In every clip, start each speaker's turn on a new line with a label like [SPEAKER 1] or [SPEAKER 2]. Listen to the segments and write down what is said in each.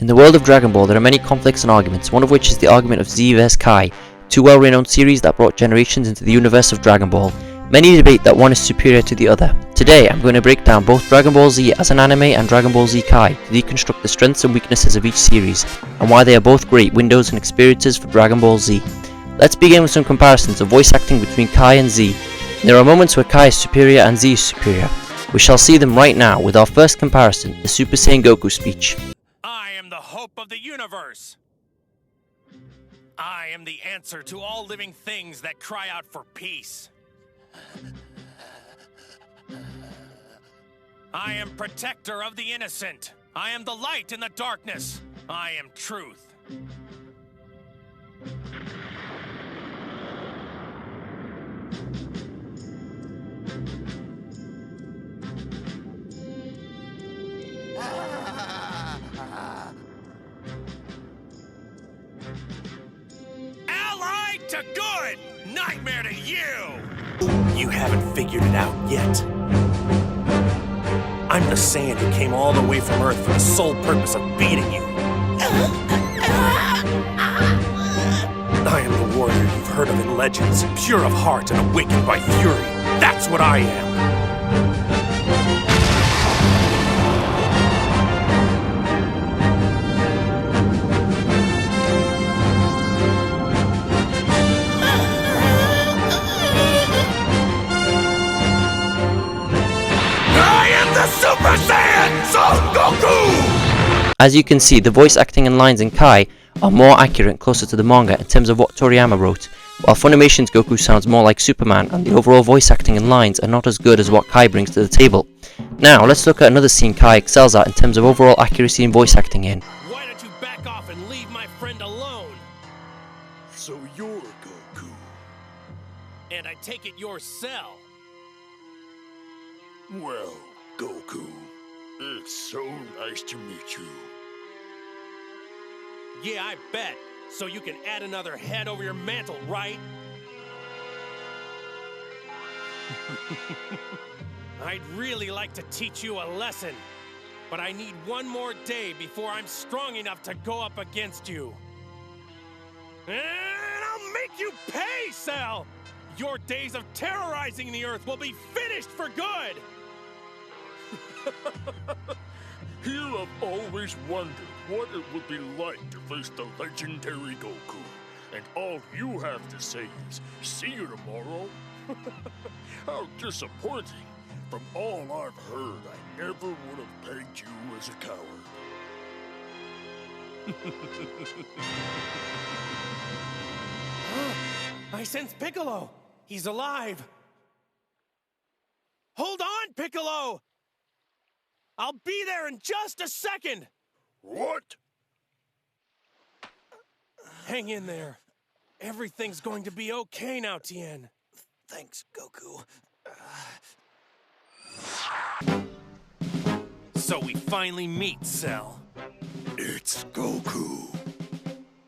[SPEAKER 1] In the world of Dragon Ball, there are many conflicts and arguments, one of which is the argument of Z vs Kai, two well-renowned series that brought generations into the universe of Dragon Ball. Many debate that one is superior to the other. Today, I'm going to break down both Dragon Ball Z as an anime and Dragon Ball Z Kai to deconstruct the strengths and weaknesses of each series, and why they are both great windows and experiences for Dragon Ball Z. Let's begin with some comparisons of voice acting between Kai and Z. There are moments where Kai is superior and Z is superior. We shall see them right now with our first comparison, the Super Saiyan Goku speech.
[SPEAKER 2] I am the hope of the universe. I am the answer to all living things that cry out for peace. I am protector of the innocent. I am the light in the darkness. I am truth. Allied to good! Nightmare to you! You haven't figured it out yet. I'm the Saiyan who came all the way from Earth for the sole purpose of beating you. I am the warrior you've heard of in legends, pure of heart and awakened by fury. That's what I am. Super Saiyan Son Goku!
[SPEAKER 1] As you can see, the voice acting and lines in Kai are more accurate and closer to the manga in terms of what Toriyama wrote, while Funimation's Goku sounds more like Superman, and the overall voice acting and lines are not as good as what Kai brings to the table. Now, let's look at another scene Kai excels at in terms of overall accuracy and voice acting in.
[SPEAKER 2] Why don't you back off and leave my friend alone?
[SPEAKER 3] So you're Goku.
[SPEAKER 2] And I take it you're Cell.
[SPEAKER 3] Well, Goku, it's so nice to meet you.
[SPEAKER 2] Yeah, I bet. So you can add another head over your mantle, right? I'd really like to teach you a lesson, but I need one more day before I'm strong enough to go up against you. And I'll make you pay, Cell! Your days of terrorizing the Earth will be finished for good!
[SPEAKER 3] You have always wondered what it would be like to face the legendary Goku. And all you have to say is, see you tomorrow? How disappointing. From all I've heard, I never would have pegged you as a coward.
[SPEAKER 2] I sense Piccolo! He's alive! Hold on, Piccolo! I'll be there in just a second!
[SPEAKER 3] What?
[SPEAKER 2] Hang in there. Everything's going to be okay now, Tien.
[SPEAKER 4] Thanks, Goku.
[SPEAKER 2] So we finally meet, Cell.
[SPEAKER 3] It's Goku.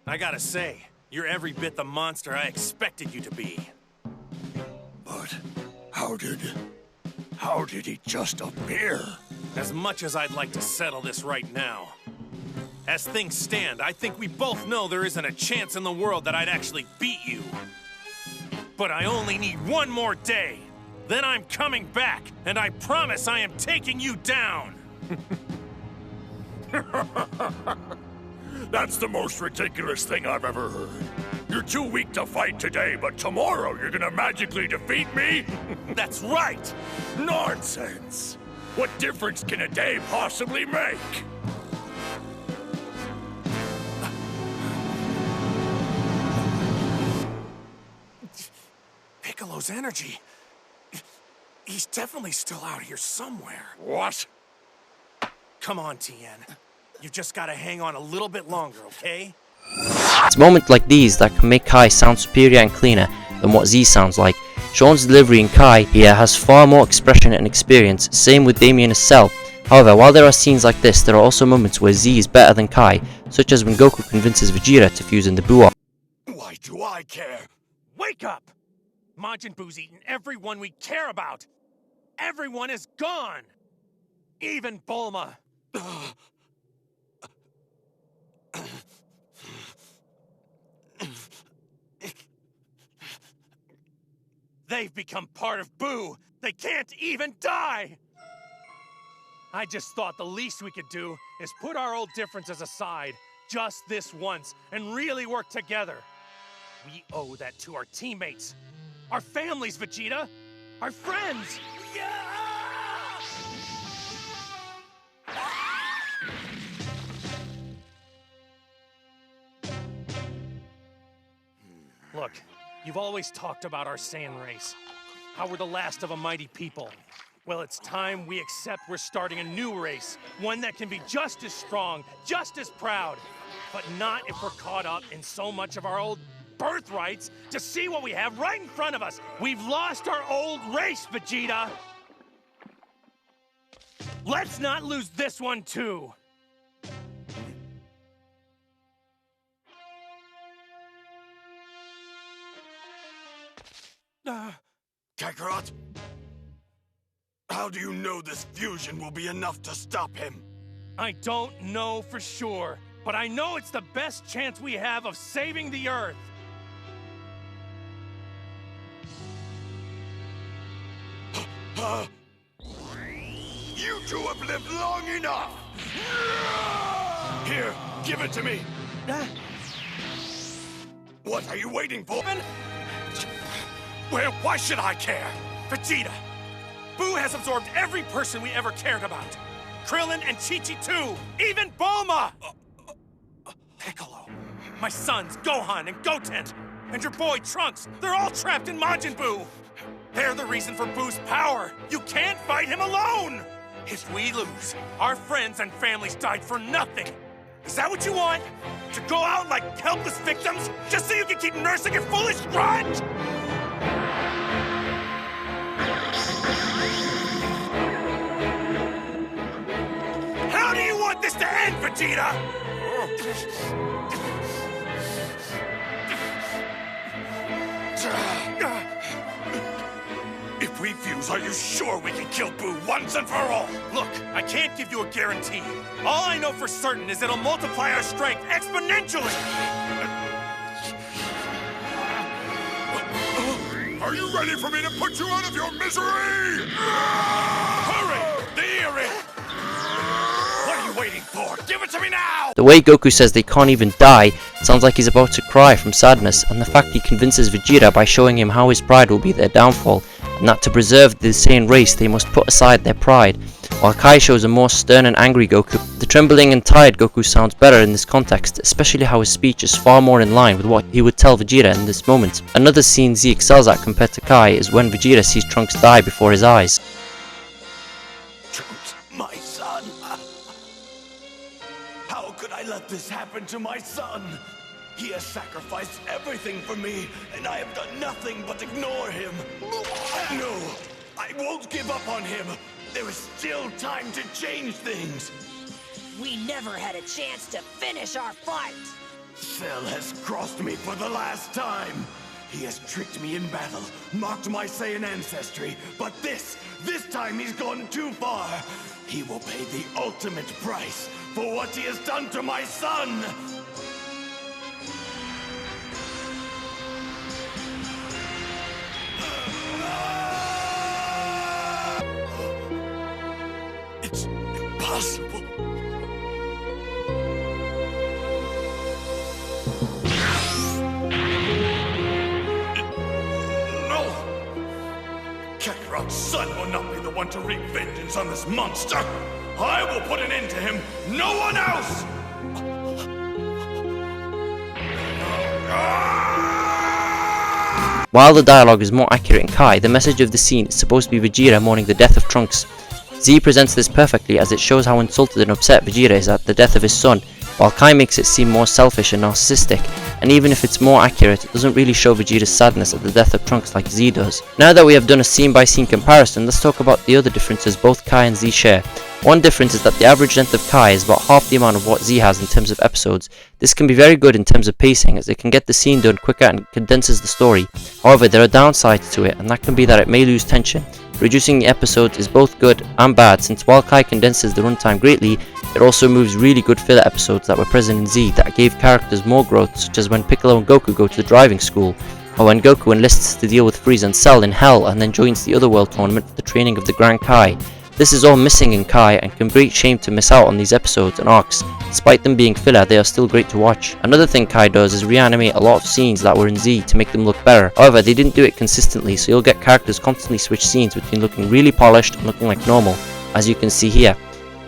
[SPEAKER 2] I gotta say, you're every bit the monster I expected you to be.
[SPEAKER 3] But how did he just appear?
[SPEAKER 2] As much as I'd like to settle this right now. As things stand, I think we both know there isn't a chance in the world that I'd actually beat you. But I only need one more day. Then I'm coming back, and I promise I am taking you down.
[SPEAKER 3] That's the most ridiculous thing I've ever heard. You're too weak to fight today, but tomorrow you're gonna magically defeat me?
[SPEAKER 2] That's right!
[SPEAKER 3] Nonsense! What difference can a day possibly make?
[SPEAKER 2] Piccolo's energy. He's definitely still out here somewhere.
[SPEAKER 3] What?
[SPEAKER 2] Come on, Tien. You've just gotta hang on a little bit longer, okay?
[SPEAKER 1] It's moments like these that can make Kai sound superior and cleaner than what Z sounds like. Sean's delivery in Kai here has far more expression and experience, same with Damien as Cell. However, while there are scenes like this, there are also moments where Z is better than Kai, such as when Goku convinces Vegeta to fuse in the Buo.
[SPEAKER 3] Why do I care?
[SPEAKER 2] Wake up! Majin Buu's eaten everyone we care about! Everyone is gone! Even Bulma! they've become part of Boo. They can't even die! I just thought the least we could do is put our old differences aside, just this once, and really work together. We owe that to our teammates, our families, Vegeta, our friends. Look, you've always talked about our Saiyan race, how we're the last of a mighty people. Well, it's time we accept we're starting a new race, one that can be just as strong, just as proud, but not if we're caught up in so much of our old birthrights to see what we have right in front of us. We've lost our old race, Vegeta! Let's not lose this one, too!
[SPEAKER 3] Kakarot? How do you know this fusion will be enough to stop him?
[SPEAKER 2] I don't know for sure, but I know it's the best chance we have of saving the Earth.
[SPEAKER 3] You two have lived long enough! Here, give it to me! What are you waiting for?
[SPEAKER 2] Well, why should I care? Vegeta! Boo has absorbed every person we ever cared about. Krillin and Chi-Chi too! Even Bulma! Piccolo, my sons, Gohan and Goten, and your boy Trunks, they're all trapped in Majin Buu! They're the reason for Boo's power! You can't fight him alone! If we lose, our friends and families died for nothing! Is that what you want? To go out like helpless victims, just so you can keep nursing your foolish grudge? How do you want this to end, Vegeta?
[SPEAKER 3] If we fuse, are you sure we can kill Boo once and for all?
[SPEAKER 2] Look, I can't give you a guarantee. All I know for certain is it'll multiply our strength exponentially!
[SPEAKER 3] Are you ready for me to put you out of your misery? Hurry! The earring! What are you waiting for? Give it to me now!
[SPEAKER 1] The way Goku says they can't even die sounds like he's about to cry from sadness, and the fact he convinces Vegeta by showing him how his pride will be their downfall, and that to preserve the Saiyan race they must put aside their pride, while Kai shows a more stern and angry Goku. The trembling and tired Goku sounds better in this context, especially how his speech is far more in line with what he would tell Vegeta in this moment. Another scene Z excels at compared to Kai is when Vegeta sees Trunks die before his eyes.
[SPEAKER 3] Trunks, my son. How could I let this happen to my son? He has sacrificed everything for me, and I have done nothing but ignore him. No, I won't give up on him. There is still time to change things.
[SPEAKER 4] We never had a chance to finish our fight.
[SPEAKER 3] Cell has crossed me for the last time. He has tricked me in battle, mocked my Saiyan ancestry, but this time he's gone too far. He will pay the ultimate price for what he has done to my son. It's impossible. No! Kakarot's son will not be the one to wreak vengeance on this monster. I will put an end to him. No one else!
[SPEAKER 1] While the dialogue is more accurate in Kai, the message of the scene is supposed to be Vegeta mourning the death of Trunks. Z presents this perfectly as it shows how insulted and upset Vegeta is at the death of his son, while Kai makes it seem more selfish and narcissistic, and even if it's more accurate, it doesn't really show Vegeta's sadness at the death of Trunks like Z does. Now that we have done a scene-by-scene comparison, let's talk about the other differences both Kai and Z share. One difference is that the average length of Kai is about half the amount of what Z has in terms of episodes. This can be very good in terms of pacing, as it can get the scene done quicker and condenses the story. However, there are downsides to it, and that can be that it may lose tension. Reducing the episodes is both good and bad, since while Kai condenses the runtime greatly, it also removes really good filler episodes that were present in Z that gave characters more growth, such as when Piccolo and Goku go to the driving school. or when Goku enlists to deal with Freeza and Cell in Hell and then joins the Otherworld tournament for the training of the Grand Kai. This is all missing in Kai, and can be a great shame to miss out on these episodes and arcs. Despite them being filler, they are still great to watch. Another thing Kai does is reanimate a lot of scenes that were in Z to make them look better. However, they didn't do it consistently, so you'll get characters constantly switch scenes between looking really polished and looking like normal, as you can see here.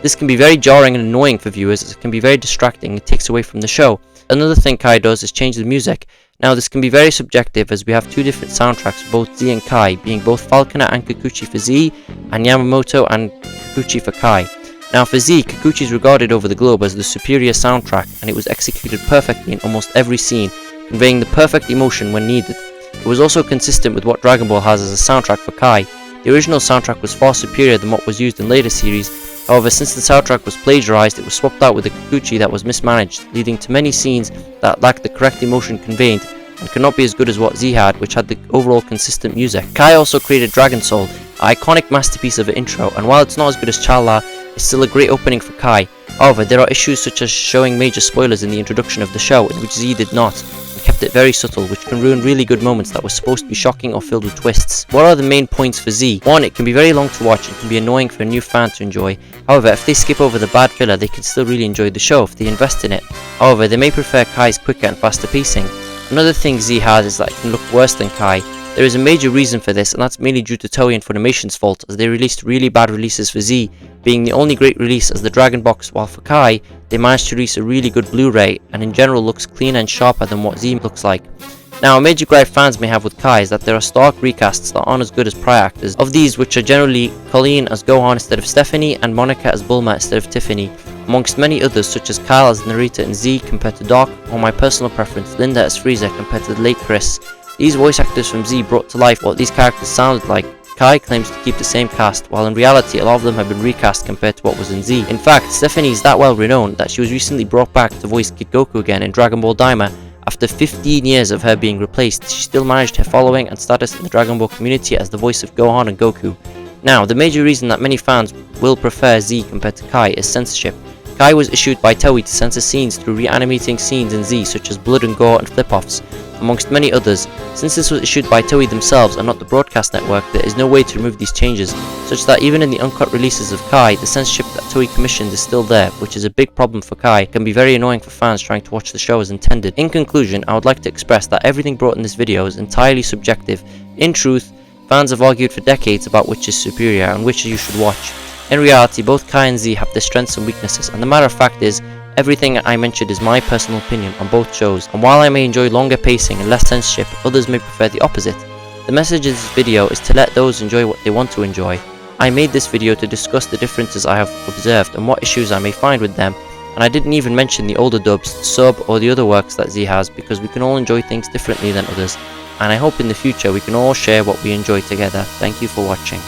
[SPEAKER 1] This can be very jarring and annoying for viewers, as it can be very distracting and takes away from the show. Another thing Kai does is change the music. Now this can be very subjective, as we have two different soundtracks for both Z and Kai, being both Falconer and Kikuchi for Z, and Yamamoto and Kikuchi for Kai. Now for Z, Kikuchi is regarded over the globe as the superior soundtrack, and it was executed perfectly in almost every scene, conveying the perfect emotion when needed. It was also consistent with what Dragon Ball has as a soundtrack for Kai. The original soundtrack was far superior than what was used in later series. However, since the soundtrack was plagiarized, it was swapped out with a Kikuchi that was mismanaged, leading to many scenes that lacked the correct emotion conveyed and could not be as good as what Z had, which had the overall consistent music. Kai also created Dragon Soul, an iconic masterpiece of an intro, and while it's not as good as Chala, it's still a great opening for Kai. However, there are issues such as showing major spoilers in the introduction of the show, in which Z did not, and kept it very subtle, which can ruin really good moments that were supposed to be shocking or filled with twists. What are the main points for Z? 1. It can be very long to watch and can be annoying for a new fan to enjoy. However, if they skip over the bad filler, they can still really enjoy the show if they invest in it. However, they may prefer Kai's quicker and faster pacing. Another thing Z has is that it can look worse than Kai. There is a major reason for this, and that's mainly due to Toei and Funimation's fault, as they released really bad releases for Z, being the only great release as the Dragon Box, while for Kai, they managed to release a really good Blu-ray, and in general looks cleaner and sharper than what Z looks like. Now, a major gripe fans may have with Kai is that there are stark recasts that aren't as good as prior actors, of these which are generally Colleen as Gohan instead of Stephanie, and Monica as Bulma instead of Tiffany, amongst many others such as Kyle as Narita in Z compared to Doc, or my personal preference, Linda as Freeza compared to the late Chris. These voice actors from Z brought to life what these characters sounded like. Kai claims to keep the same cast, while in reality a lot of them have been recast compared to what was in Z. In fact, Stephanie is that well renowned that she was recently brought back to voice Kid Goku again in Dragon Ball Daima. After 15 years of her being replaced, she still managed her following and status in the Dragon Ball community as the voice of Gohan and Goku. Now, the major reason that many fans will prefer Z compared to Kai is censorship. Kai was issued by Toei to censor scenes through reanimating scenes in Z such as blood and gore and flip-offs, amongst many others. Since this was issued by Toei themselves and not the broadcast network, there is no way to remove these changes, such that even in the uncut releases of Kai, the censorship that Toei commissioned is still there, which is a big problem for Kai, can be very annoying for fans trying to watch the show as intended. In conclusion, I would like to express that everything brought in this video is entirely subjective. In truth, fans have argued for decades about which is superior and which you should watch. In reality, both Kai and Z have their strengths and weaknesses, and the matter of fact is, everything I mentioned is my personal opinion on both shows, and while I may enjoy longer pacing and less censorship, others may prefer the opposite. The message of this video is to let those enjoy what they want to enjoy. I made this video to discuss the differences I have observed and what issues I may find with them, and I didn't even mention the older dubs, the sub, or the other works that Z has, because we can all enjoy things differently than others, and I hope in the future we can all share what we enjoy together. Thank you for watching.